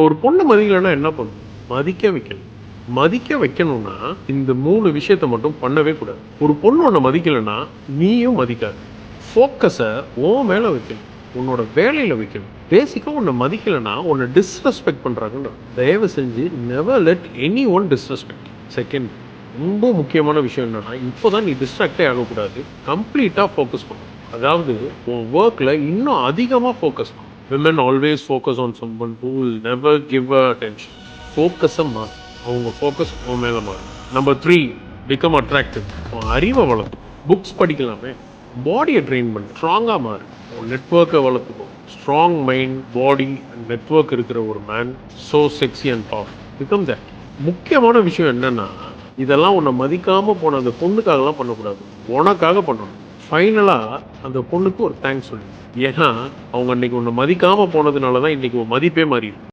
ஒரு பொண்ணு மதிக்கலைன்னா என்ன பண்ணணும்? மதிக்க வைக்கணும். மதிக்க வைக்கணும்னா, இந்த 3 விஷயத்த மட்டும் பண்ணவே கூடாது. ஒரு பொண்ணு உன்ன மதிக்கலைன்னா, நீயும் மதிக்காத. ஃபோக்கஸ உன் மேல வைக்கணும். உன்னோட வேலையில வைக்கணும். பேசிக்கா உன்ன மதிக்கலைன்னா, உன்ன டிஸ்ரெஸ்பெக்ட் பண்றாங்கன்னு அர்த்தம். தயவு செஞ்சு never let anyone disrespect. Second, ரொம்ப முக்கியமான விஷயம் என்னன்னா, இப்போதான் நீ டிஸ்ட்ராக்டே ஆகக்கூடாது. கம்ப்ளீட்டா ஃபோக்கஸ் பண்ணணும். அதாவது உன் வொர்க்ல இன்னும் அதிகமா ஃபோக்கஸ் பண்ணணும். Women always focus on someone who will never give her attention. ஃபோக்கஸை மாறு. அவங்க ஃபோக்கஸ் உன் மேலே மாறும். Number 3, become attractive. உன் அறிவை வளர்த்து புக்ஸ் படிக்கலாமே. பாடியை ட்ரெயின் பண்ணு. ஸ்ட்ராங்காக மாறு. உன் நெட்ஒர்க்கை வளர்த்துக்கோ. Strong mind, body and network இருக்கிற ஒரு man so sexy and power. Become that. முக்கியமான விஷயம் என்னன்னா, இதெல்லாம் உன்னை மதிக்காமல் போன அந்த பொண்ணுக்காகலாம் பண்ணக்கூடாது. உனக்காக பண்ணணும். ஃபைனலாக அந்த பொண்ணுக்கு ஒரு தேங்க்ஸ் சொல்லு. ஏன்னா அவங்க அன்னைக்கு உன்னை மதிக்காமல் போனதுனால தான் இன்னைக்கு உன் மதிப்பே மாறிடும்.